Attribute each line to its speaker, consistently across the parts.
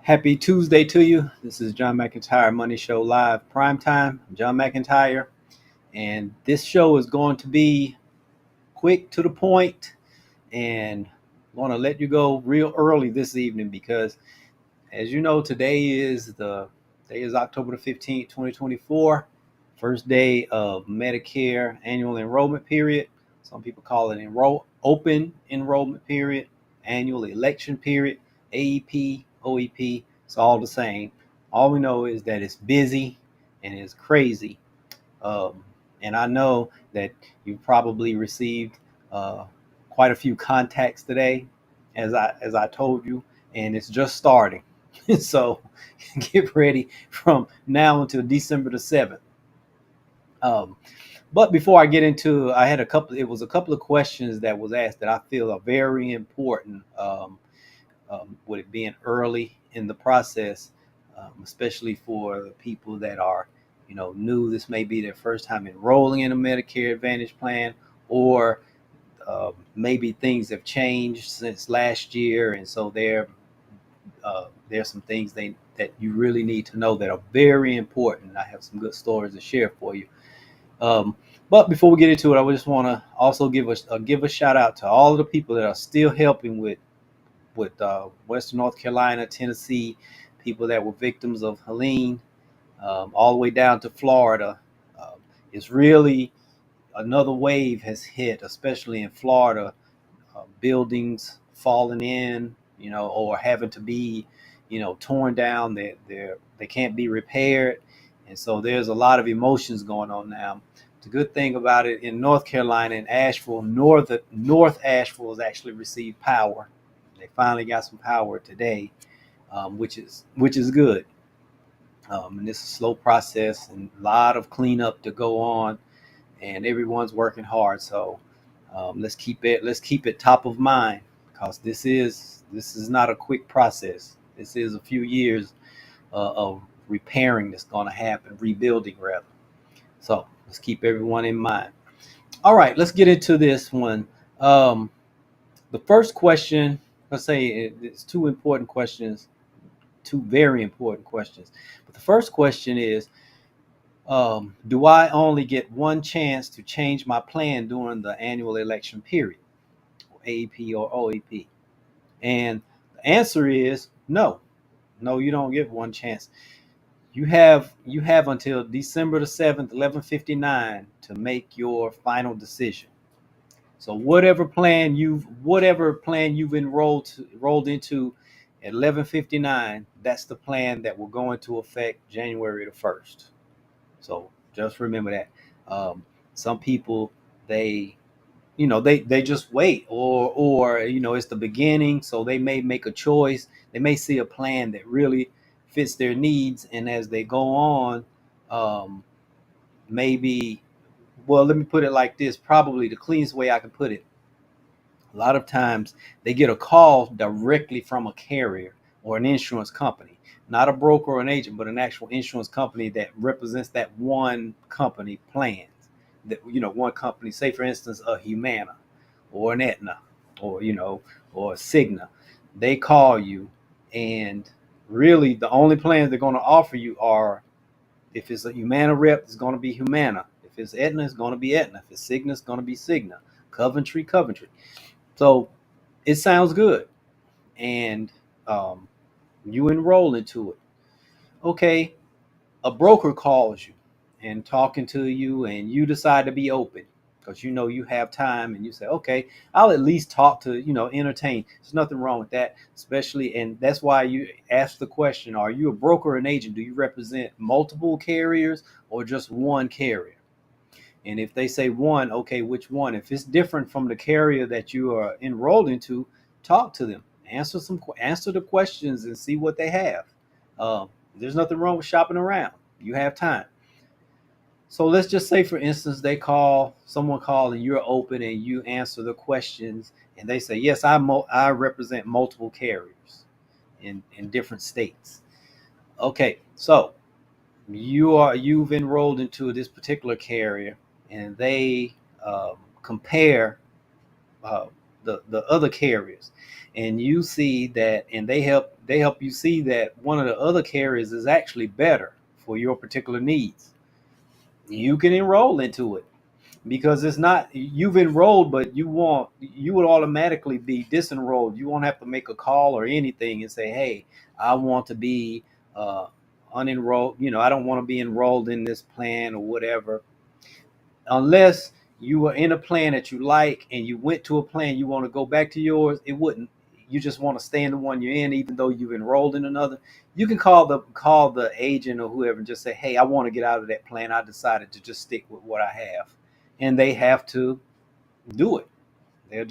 Speaker 1: Happy Tuesday to you. This is John McEntyre Money Show live prime time. I'm John McEntyre, and this show is going to be quick to the point, and I want to let you go real early this evening because, as you know, today is October the 15th, 2024, first day of Medicare Annual Enrollment Period. Some people call it Open Enrollment Period, Annual Election Period, AEP, OEP. It's all the same. All we know is that it's busy and it's crazy. Um, and I know that you probably received uh, quite a few contacts today, as I told you, and it's just starting. So get ready from now until December the 7th. Um, but before I get into, it was a couple of questions that was asked that I feel are very important. With it being early in the process, especially for the people that are, new. This may be their first time enrolling in a Medicare Advantage plan, or maybe things have changed since last year, and so there's some things that you really need to know that are very important. I have some good stories to share for you. Um, but before we get into it, I just want to also give a shout out to all of the people that are still helping with Western North Carolina, Tennessee, people that were victims of Helene, all the way down to Florida. Um, it's really another wave has hit, especially in Florida. Buildings falling in, or having to be, torn down. They can't be repaired, and so there's a lot of emotions going on now. The good thing about it in North Carolina, in Asheville, North Asheville has actually received power. They finally got some power today, which is good. And it's a slow process and a lot of cleanup to go on, and everyone's working hard. So let's keep it top of mind because this is not a quick process. This is a few years of repairing that's going to happen, rebuilding rather. So let's keep everyone in mind. All right, let's get into this one. Um, the first question, let's say it's two important questions, two very important questions. But the first question is, do I only get one chance to change my plan during the annual election period, or AEP or OEP? And the answer is no. No, you don't get one chance. You have until December the 7th, 11:59 to make your final decision. So whatever plan you've rolled into at 11:59, that's the plan that will go into effect January the 1st. So just remember that. Some people, they they just wait, or it's the beginning, so they may make a choice. They may see a plan that really fits their needs, and as they go on, um, maybe, well, let me put it like this, probably the cleanest way I can put it. A lot of times they get a call directly from a carrier or an insurance company, not a broker or an agent, but an actual insurance company that represents that one company plans. That one company, say for instance, a Humana or an Aetna, or or a Cigna. They call you, and really the only plans they're going to offer you are, if it's a Humana rep, it's going to be Humana. If it's Aetna, it's going to be Aetna. If it's Cigna, it's going to be Cigna. Coventry. So it sounds good, and um, you enroll into it. Okay, a broker calls you and talking to you, and you decide to be open because you have time, and you say, okay, I'll at least talk to, entertain. There's nothing wrong with that, especially, and that's why you ask the question: are you a broker or an agent? Do you represent multiple carriers or just one carrier? And if they say one, okay, which one? If it's different from the carrier that you are enrolled into, talk to them, answer the questions, and see what they have. There's nothing wrong with shopping around. You have time. So let's just say, for instance, someone call, and you're open, and you answer the questions, and they say, yes, I represent multiple carriers in different states. Okay, so you've enrolled into this particular carrier, and they compare uh, the other carriers, and you see that, and they help you see that one of the other carriers is actually better for your particular needs. You can enroll into it, because it's not you've enrolled, but you would automatically be disenrolled. You won't have to make a call or anything and say, hey, I want to be uh, unenrolled. I don't want to be enrolled in this plan or whatever, unless you were in a plan that you like and you went to a plan you want to go back to yours. It wouldn't. You just want to stay in the one you're in, even though you've enrolled in another. You can call the agent or whoever and just say, hey, I want to get out of that plan. I decided to just stick with what I have. And they have to do it. They'll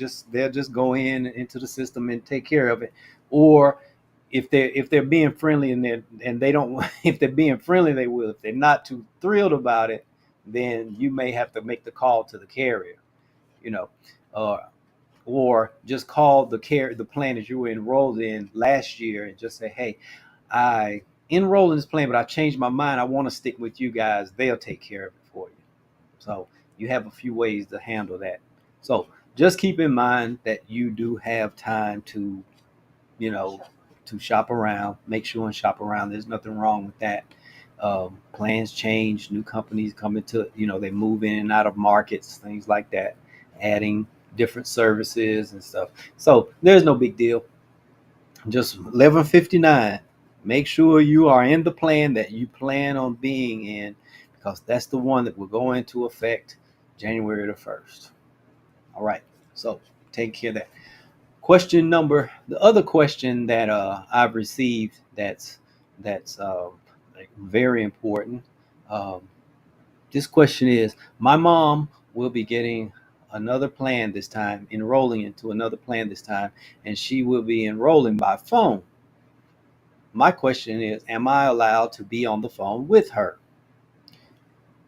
Speaker 1: just go into the system and take care of it. Or if they're being friendly and they don't if they're being friendly, they will. If they're not too thrilled about it, then you may have to make the call to the carrier, you know, uh, or just call the plan that you were enrolled in last year and just say, hey, I enrolled in this plan, but I changed my mind. I want to stick with you guys. They'll take care of it for you. So you have a few ways to handle that. So just keep in mind that you do have time you know, to shop around. Make sure and shop around. There's nothing wrong with that. Plans change, new companies come into, they move in and out of markets, things like that, adding different services and stuff. So there's no big deal. Just 1159. Make sure you are in the plan that you plan on being in, because that's the one that will go into effect January the 1st. All right. So take care of that. The other question that I've received that's like very important. Um, this question is: my mom will be getting another plan this time, enrolling into another plan this time, and she will be enrolling by phone. My question is: am I allowed to be on the phone with her?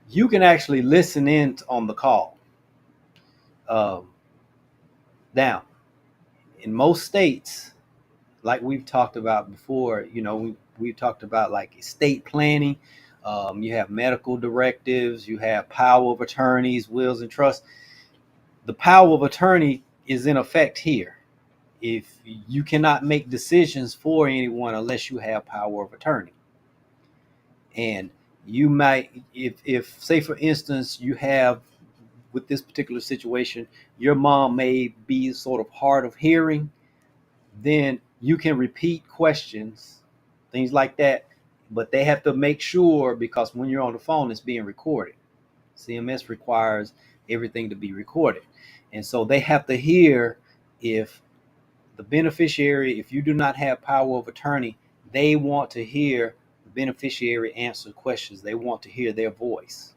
Speaker 1: You can actually listen in on the call. Um, Now, in most states, like we've talked about before, we've talked about like estate planning. You have medical directives, you have power of attorneys, wills and trusts. The power of attorney is in effect here. If you cannot make decisions for anyone unless you have power of attorney, and you might, if say for instance you have, with this particular situation, your mom may be sort of hard of hearing, then you can repeat questions, things like that. But they have to make sure, because when you're on the phone, it's being recorded. CMS requires everything to be recorded. And so they have to hear, if the beneficiary, if you do not have power of attorney, they want to hear the beneficiary answer questions. They want to hear their voice,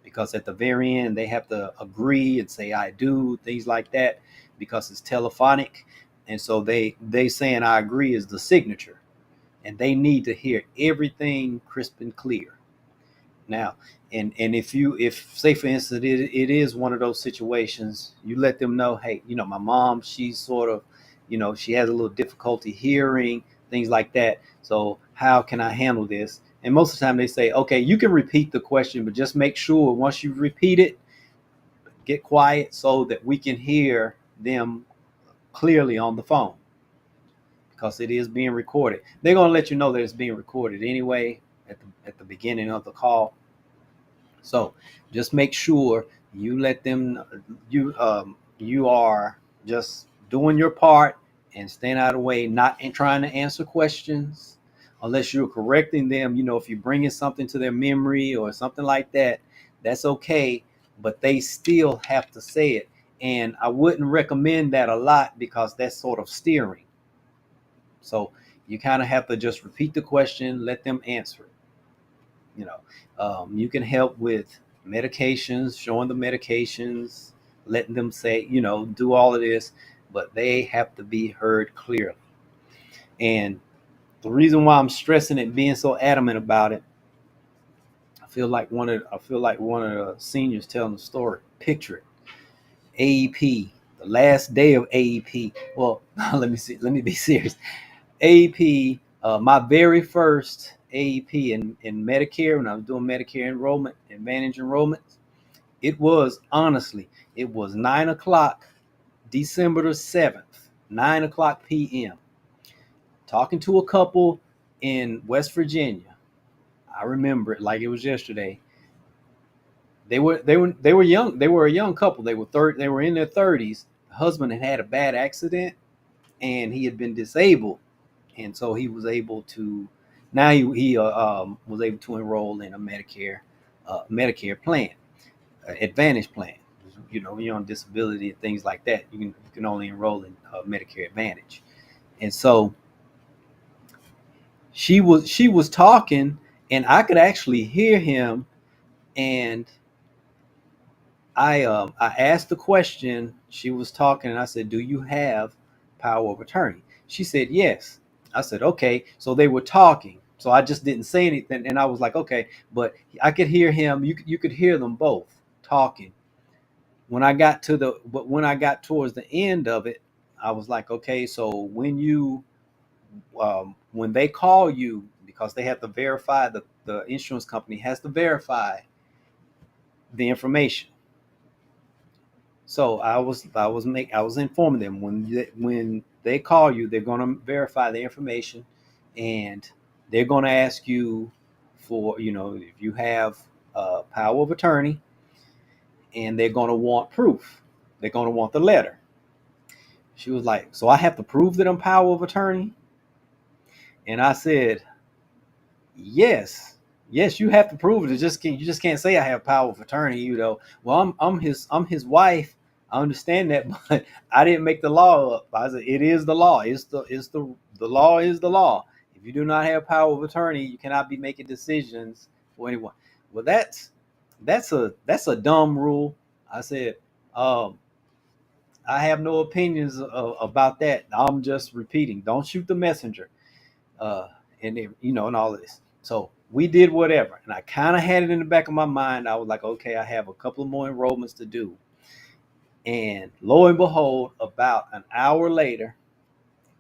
Speaker 1: because at the very end they have to agree and say I do, things like that, because it's telephonic. And so they saying I agree is the signature, and they need to hear everything crisp and clear. Now, and if say for instance it is one of those situations, you let them know, hey, my mom, she's sort of, she has a little difficulty hearing, things like that. So how can I handle this? And most of the time they say, okay, you can repeat the question, but just make sure once you repeat it, get quiet so that we can hear them clearly on the phone, because it is being recorded. They're going to let you know that it's being recorded anyway at the beginning of the call. So just make sure you let them you are just doing your part and staying out of the way, not trying to answer questions unless you're correcting them. If you're bringing something to their memory or something like that, that's okay, but they still have to say it. And I wouldn't recommend that a lot, because that's sort of steering. So you kind of have to just repeat the question, let them answer it. You can help with medications, showing the medications, letting them say, do all of this, but they have to be heard clearly. And the reason why I'm stressing it, being so adamant about it, I feel like one of the seniors telling the story. Picture it. AEP, the last day of AEP. Well, let me be serious. AEP, my very first AEP in Medicare, when I was doing Medicare enrollment, Advantage enrollments, it was 9 o'clock December the 7th, 9 o'clock p.m. Talking to a couple in West Virginia. I remember it like it was yesterday. They were young. They were a young couple. They were in their 30s. The husband had had a bad accident and he had been disabled, and so he was able to. Now he was able to enroll in a Medicare plan, Advantage plan. You know, when you're on disability and things like that, you can only enroll in Medicare Advantage. And so she was talking, and I could actually hear him. And I asked the question. She was talking, and I said, "Do you have power of attorney?" She said, "Yes." I said, "Okay." So they were talking. So I just didn't say anything, and I was like, "Okay." But I could hear him. You could hear them both talking. When I got towards the end of it, I was like, "Okay." So when they call you, because they have to verify, the insurance company has to verify the information. So I was informing them when they call you, they're going to verify the information, and they're going to ask you for, if you have power of attorney, and they're going to want proof. They're going to want the letter. She was like, "So I have to prove that I'm power of attorney?" And I said, "Yes, yes, you have to prove it. You just can't say I have power of attorney. Well, I'm his wife. I understand that, but I didn't make the law up. I said it is the law. The law is the law. If you do not have power of attorney, you cannot be making decisions for anyone." Well, that's a dumb rule. I said, um, "I have no opinions about that. I'm just repeating. Don't shoot the messenger." uh, and all of this. So we did whatever, and I kind of had it in the back of my mind. I was like, okay, I have a couple of more enrollments to do, and lo and behold, about an hour later,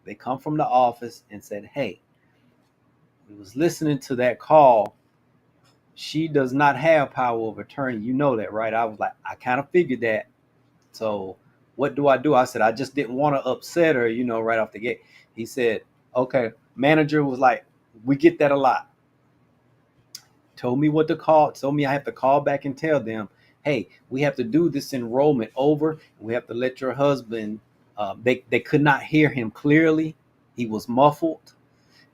Speaker 1: they come from the office and said, "Hey, we was listening to that call. She does not have power of attorney. You know that, right?" I was like, "I kind of figured that. So what do I do?" I said, "I just didn't want to upset her, right off the gate." He said, "Okay." Manager was like, "We get that a lot." Told me what to call, told me I have to call back and tell them, "Hey, we have to do this enrollment over. We have to let your husband." They could not hear him clearly. He was muffled,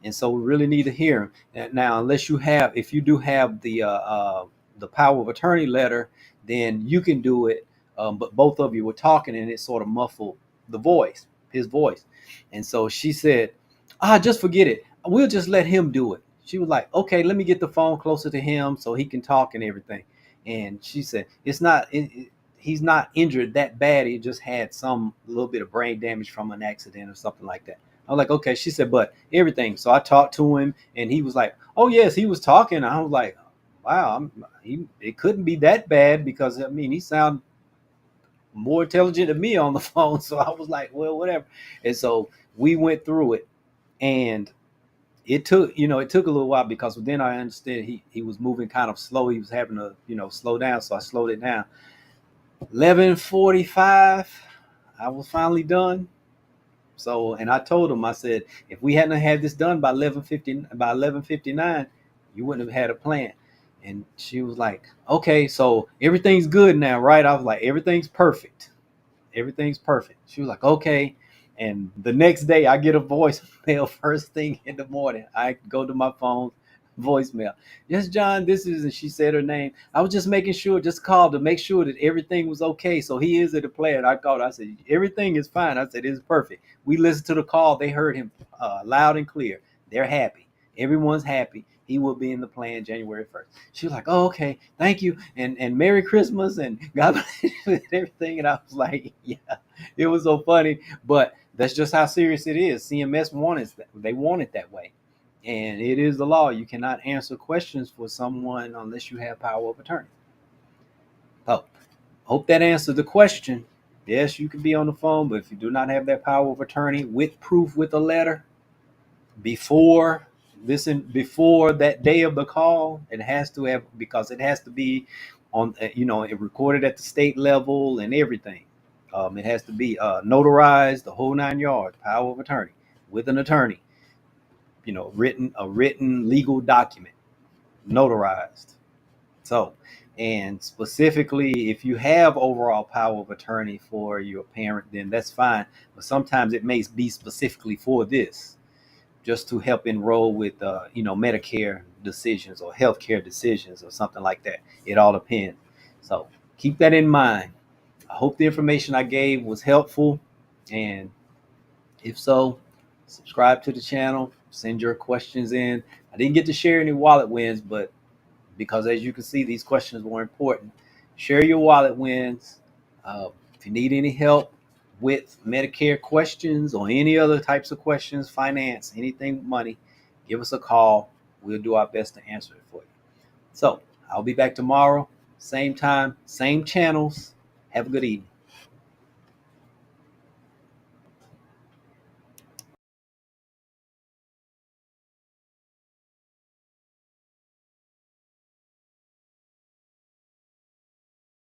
Speaker 1: and so we really need to hear him. And now, if you do have the power of attorney letter, then you can do it. But both of you were talking, and it sort of muffled his voice. And so she said, "Just forget it. We'll just let him do it." She was like, "Okay, let me get the phone closer to him so he can talk and everything." And she said, he's not injured that bad. He just had some little bit of brain damage from an accident or something like that. I was like, "Okay." She said, "But everything." So I talked to him, and he was like, "Oh yes," he was talking. I was like, "Wow, it couldn't be that bad, because I mean, he sounded more intelligent than me on the phone." So I was like, "Well, whatever." And so we went through it, and it took a little while, because then I understood he was moving kind of slow. He was having to slow down, so I slowed it down. 11:45, I was finally done. So, and I told him, I said, "If we hadn't had this done by 11:59, you wouldn't have had a plan." And she was like, "Okay, so everything's good now, right?" I was like, "Everything's perfect. Everything's perfect." She was like, "Okay." And the next day, I get a voicemail first thing in the morning. I go to my phone, voicemail. "Yes, John, this is," and she said her name. "I was just making sure, just called to make sure that everything was okay." So he is at the plan. I called. I said, "Everything is fine." I said, "It's perfect." We listened to the call. They heard him loud and clear. They're happy. Everyone's happy. He will be in the plan January 1st. She was like, "Oh, okay, thank you, and Merry Christmas, and God bless you," and everything. And I was like, "Yeah." It was so funny, but that's just how serious it is. CMS wanted that. They want it that way, and it is the law. You cannot answer questions for someone unless you have power of attorney. So, hope that answered the question. Yes, you can be on the phone, but if you do not have that power of attorney with proof, with a letter, before before that day of the call, it has to have, because it has to be on, it recorded at the state level and everything. It has to be notarized, the whole 9 yards, power of attorney with an attorney. A written legal document, notarized. So, and specifically, if you have overall power of attorney for your parent, then that's fine. But sometimes it may be specifically for this, just to help enroll with, Medicare decisions or healthcare decisions or something like that. It all depends. So keep that in mind. I hope the information I gave was helpful, and if so, subscribe to the channel. Send your questions in. I didn't get to share any wallet wins, but because as you can see, these questions were important. Share your wallet wins. If you need any help with Medicare questions or any other types of questions, finance, anything with money, give us a call. We'll do our best to answer it for you. So I'll be back tomorrow, same time, same channels. Have a good evening.